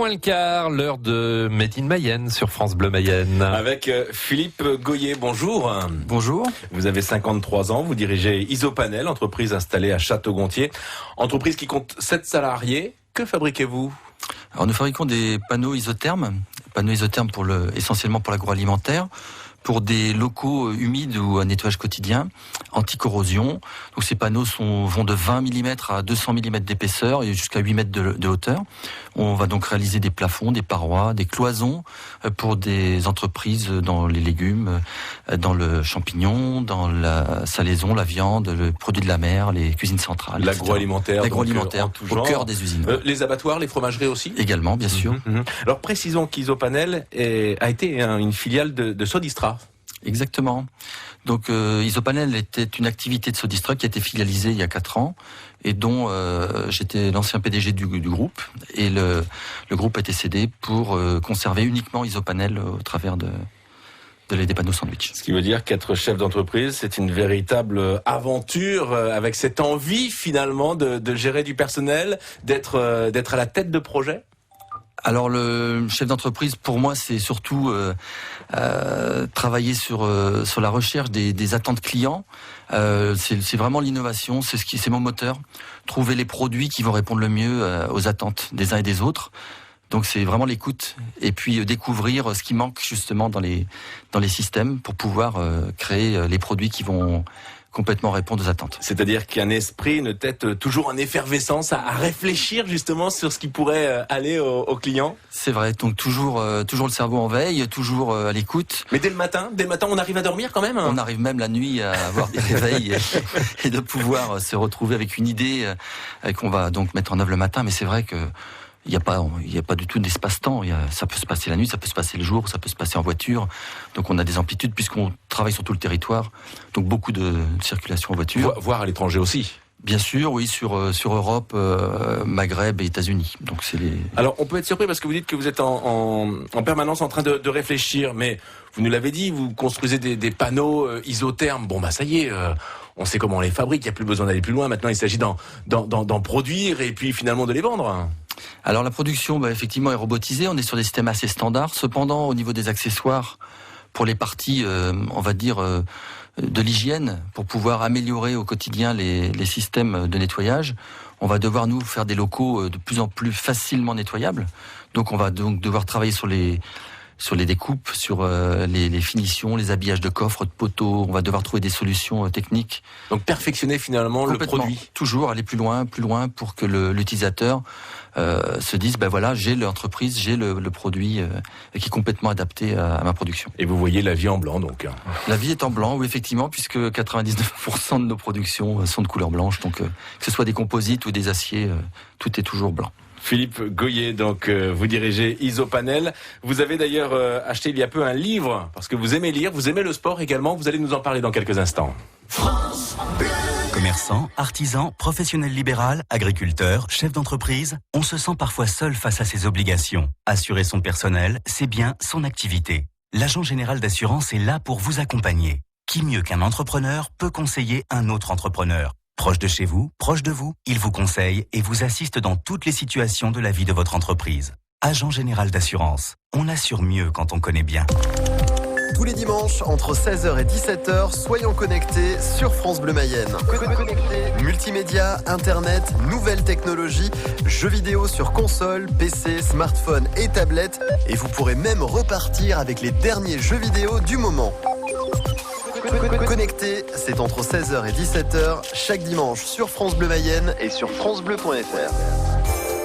moins le quart, l'heure de Made in Mayenne sur France Bleu Mayenne. Avec Philippe Goyer, bonjour. Bonjour. Vous avez 53 ans, vous dirigez Isopanel, entreprise installée à Château-Gontier. Entreprise qui compte 7 salariés. Que fabriquez-vous ? Alors nous fabriquons des panneaux isothermes essentiellement pour l'agroalimentaire, pour des locaux humides ou à nettoyage quotidien, anti-corrosion. Donc ces panneaux vont de 20 mm à 200 mm d'épaisseur et jusqu'à 8 mètres de hauteur. On va donc réaliser des plafonds, des parois, des cloisons pour des entreprises dans les légumes, dans le champignon, dans la salaison, la viande, le produit de la mer, les cuisines centrales. L'agroalimentaire, au cœur des usines. Les abattoirs, les fromageries aussi ? Également, bien sûr. Alors précisons qu'Isopanel a été une filiale de Sodistra. Exactement. Donc Isopanel était une activité de Sodistra qui a été filialisée il y a 4 ans et dont j'étais l'ancien PDG du groupe, et le groupe a été cédé pour conserver uniquement Isopanel au travers des panneaux sandwich. Ce qui veut dire qu'être chef d'entreprise, c'est une véritable aventure avec cette envie finalement de gérer du personnel, d'être à la tête de projet. Alors le chef d'entreprise, pour moi, c'est surtout travailler sur la recherche des attentes clients. C'est vraiment l'innovation, c'est mon moteur. Trouver les produits qui vont répondre le mieux aux attentes des uns et des autres. Donc c'est vraiment l'écoute et puis découvrir ce qui manque justement dans les systèmes pour pouvoir créer les produits qui vont complètement répondre aux attentes. C'est-à-dire qu'il y a un esprit, une tête toujours en effervescence à réfléchir justement sur ce qui pourrait aller aux clients. C'est vrai, donc toujours le cerveau en veille, toujours à l'écoute. Mais dès le matin, on arrive à dormir quand même. On arrive même la nuit à avoir des réveils et de pouvoir se retrouver avec une idée qu'on va donc mettre en œuvre le matin. Mais c'est vrai que il n'y a pas du tout d'espace-temps. Ça peut se passer la nuit, ça peut se passer le jour, ça peut se passer en voiture. Donc on a des amplitudes puisqu'on travaille sur tout le territoire. Donc beaucoup de circulation en voiture. Voire à l'étranger aussi. Bien sûr, oui, sur Europe, Maghreb et États-Unis. Donc c'est les. Alors on peut être surpris parce que vous dites que vous êtes en permanence en train de réfléchir, mais vous nous l'avez dit, vous construisez des panneaux isothermes. Bon ça y est. On sait comment on les fabrique, il n'y a plus besoin d'aller plus loin. Maintenant, il s'agit d'en produire et puis finalement de les vendre. Alors la production, effectivement, est robotisée. On est sur des systèmes assez standards. Cependant, au niveau des accessoires, pour les parties, on va dire, de l'hygiène, pour pouvoir améliorer au quotidien les systèmes de nettoyage, on va devoir, nous, faire des locaux de plus en plus facilement nettoyables. Donc on va donc devoir travailler sur les découpes, sur les finitions, les habillages de coffres, de poteaux. On va devoir trouver des solutions techniques. Donc perfectionner finalement le produit. Toujours aller plus loin pour que l'utilisateur se dise, voilà, j'ai l'entreprise, j'ai le produit qui est complètement adapté à ma production. Et vous voyez la vie en blanc donc. La vie est en blanc, oui, effectivement, puisque 99% de nos productions sont de couleur blanche. Donc que ce soit des composites ou des aciers, tout est toujours blanc. Philippe Goyer, donc vous dirigez Isopanel. Vous avez d'ailleurs acheté il y a peu un livre, parce que vous aimez lire, vous aimez le sport également. Vous allez nous en parler dans quelques instants. France Bleu. Commerçants, artisans, professionnels libéraux, agriculteurs, chefs d'entreprise, on se sent parfois seul face à ses obligations. Assurer son personnel, c'est bien son activité. L'agent général d'assurance est là pour vous accompagner. Qui mieux qu'un entrepreneur peut conseiller un autre entrepreneur ? Proche de chez vous, proche de vous, il vous conseille et vous assiste dans toutes les situations de la vie de votre entreprise. Agent général d'assurance, on assure mieux quand on connaît bien. Tous les dimanches, entre 16h et 17h, soyons connectés sur France Bleu Mayenne. Multimédia, Internet, nouvelles technologies, jeux vidéo sur console, PC, smartphone et tablette. Et vous pourrez même repartir avec les derniers jeux vidéo du moment. Connecté, c'est entre 16h et 17h, chaque dimanche sur France Bleu Mayenne et sur francebleu.fr.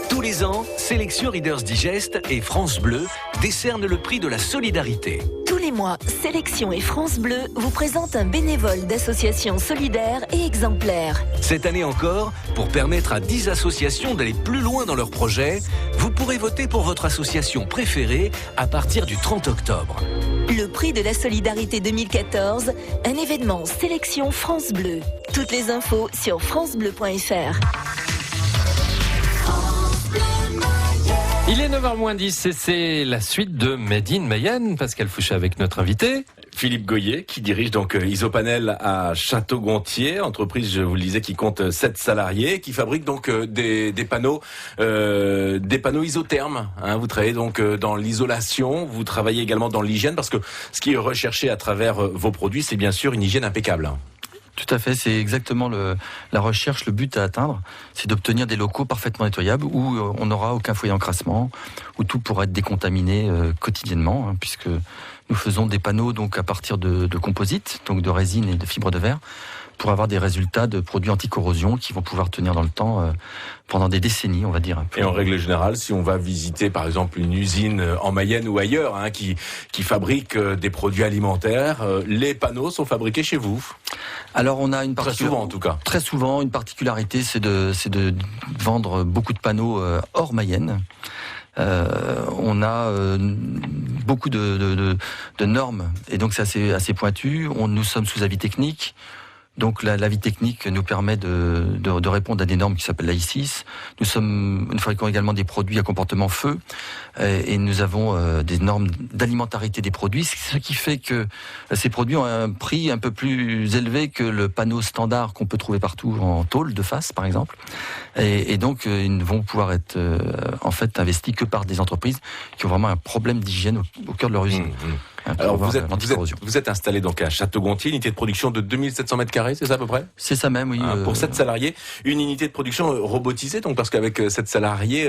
Tous les ans, Sélection Reader's Digest et France Bleu décernent le prix de la solidarité. Tous les mois, Sélection et France Bleu vous présentent un bénévole d'associations solidaires et exemplaires. Cette année encore, pour permettre à 10 associations d'aller plus loin dans leurs projets, vous pourrez voter pour votre association préférée à partir du 30 octobre. Le prix de la solidarité 2014, un événement Sélection France Bleu. Toutes les infos sur francebleu.fr. Il est 9h moins 10 et c'est la suite de Made in Mayenne. Pascal Fouchet avec notre invité. Philippe Goyer, qui dirige donc Isopanel à Château-Gontier, entreprise, je vous le disais, qui compte 7 salariés, qui fabrique donc des panneaux isothermes. Hein. Vous travaillez donc dans l'isolation, vous travaillez également dans l'hygiène, parce que ce qui est recherché à travers vos produits, c'est bien sûr une hygiène impeccable. Tout à fait, c'est exactement la recherche, le but à atteindre, c'est d'obtenir des locaux parfaitement nettoyables où on n'aura aucun foyer d'encrassement, où tout pourra être décontaminé quotidiennement, hein, puisque nous faisons des panneaux donc à partir de composites, donc de résine et de fibres de verre, pour avoir des résultats de produits anti-corrosion qui vont pouvoir tenir dans le temps pendant des décennies, on va dire. Et en règle générale, si on va visiter par exemple une usine en Mayenne ou ailleurs hein, qui fabrique des produits alimentaires, les panneaux sont fabriqués chez vous? Alors on a une très souvent en tout cas. Très souvent, une particularité, c'est de vendre beaucoup de panneaux hors Mayenne. On a beaucoup de normes et donc c'est assez pointu. Nous sommes sous avis technique. Donc l'avis technique nous permet de répondre à des normes qui s'appellent l'AI6. Nous fabriquons également des produits à comportement feu et nous avons des normes d'alimentarité des produits, ce qui fait que ces produits ont un prix un peu plus élevé que le panneau standard qu'on peut trouver partout en tôle de face par exemple. Et donc ils ne vont pouvoir être en fait investis que par des entreprises qui ont vraiment un problème d'hygiène au cœur de leur usine. Alors vous êtes installé donc à Château-Gontier, unité de production de 2700 mètres carrés, c'est ça à peu près? C'est ça même, oui. Pour 7 salariés, une unité de production robotisée, donc parce qu'avec 7 salariés,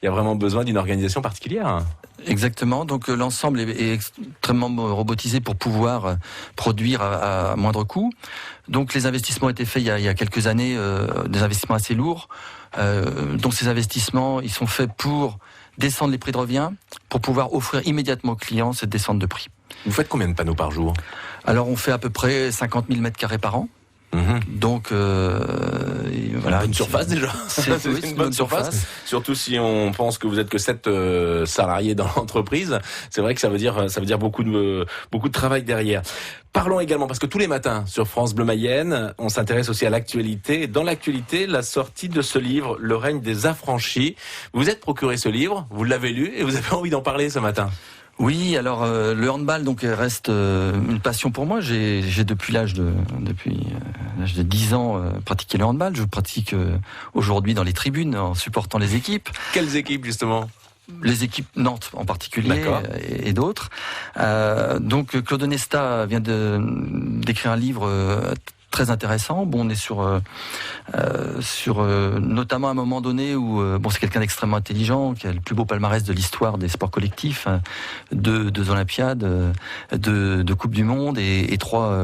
il y a vraiment besoin d'une organisation particulière. Exactement, donc l'ensemble est extrêmement robotisé pour pouvoir produire à moindre coût. Donc les investissements ont été faits il y a quelques années, des investissements assez lourds. Donc ces investissements, ils sont faits pour descendre les prix de revient, pour pouvoir offrir immédiatement aux clients cette descente de prix. Vous faites combien de panneaux par jour? Alors on fait à peu près 50 000 mètres carrés par an. Donc voilà, une surface déjà. C'est une bonne surface. Surtout si on pense que vous êtes que 7 salariés dans l'entreprise, c'est vrai que ça veut dire beaucoup de travail derrière. Parlons également, parce que tous les matins sur France Bleu Mayenne, on s'intéresse aussi à l'actualité. Dans l'actualité, la sortie de ce livre, Le règne des affranchis. Vous êtes procuré ce livre, vous l'avez lu et vous avez envie d'en parler ce matin. Oui, alors le handball donc reste une passion pour moi. J'ai depuis l'âge de 10 ans pratiqué le handball. Je pratique aujourd'hui dans les tribunes en supportant les équipes. Quelles équipes justement? Les équipes Nantes en particulier et d'autres. Donc Claude Onesta vient d'écrire un livre très intéressant. Bon, on est sur notamment un moment donné où c'est quelqu'un d'extrêmement intelligent, qui a le plus beau palmarès de l'histoire des sports collectifs, deux Olympiades, deux Coupes du Monde et 3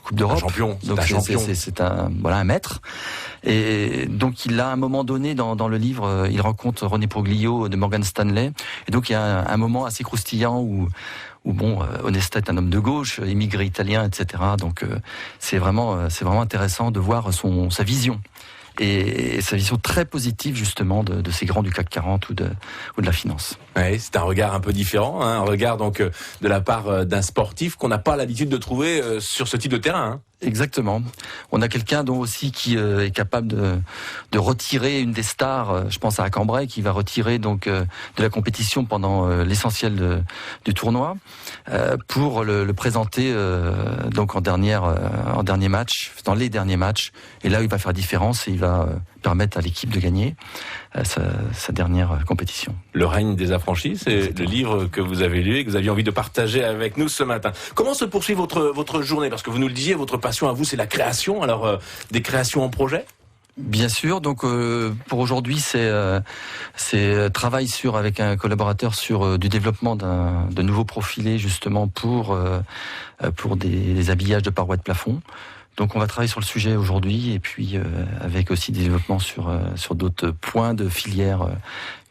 Coupes d'Europe. Champion. Donc c'est un maître. Et donc il a à un moment donné dans le livre, il rencontre René Proglio de Morgan Stanley. Et donc il y a un moment assez croustillant où Onesta est un homme de gauche, immigré italien, etc. Donc c'est vraiment intéressant de voir sa vision. Et sa vision très positive justement de ces grands du CAC 40 ou de la finance. Oui, c'est un regard un peu différent, hein, un regard donc de la part d'un sportif qu'on n'a pas l'habitude de trouver sur ce type de terrain. Hein. Exactement. On a quelqu'un dont aussi qui est capable de retirer une des stars, je pense à Cambrai, qui va retirer donc de la compétition pendant l'essentiel du tournoi pour le présenter donc en dernier match, dans les derniers matchs. Et là, il va faire la différence et il va permettre à l'équipe de gagner sa dernière compétition. Le règne des affranchis, c'est le livre que vous avez lu et que vous aviez envie de partager avec nous ce matin. Comment se poursuit votre journée? Parce que vous nous le disiez, votre passion à vous, c'est la création. Alors, des créations en projet? Bien sûr. Donc, pour aujourd'hui, c'est travail avec un collaborateur sur du développement de nouveaux profilés justement pour des habillages de parois de plafond. Donc on va travailler sur le sujet aujourd'hui et puis avec aussi des développements sur d'autres points de filière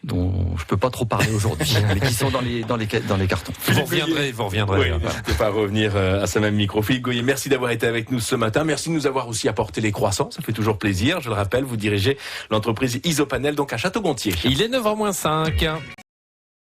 dont je peux pas trop parler aujourd'hui, mais qui sont dans les cartons. Vous reviendrez. Oui, n'hésitez pas à revenir à ce même micro. Philippe Goyer, merci d'avoir été avec nous ce matin. Merci de nous avoir aussi apporté les croissants. Ça fait toujours plaisir. Je le rappelle, vous dirigez l'entreprise Isopanel donc à Château-Gontier. Il est 9h moins 5.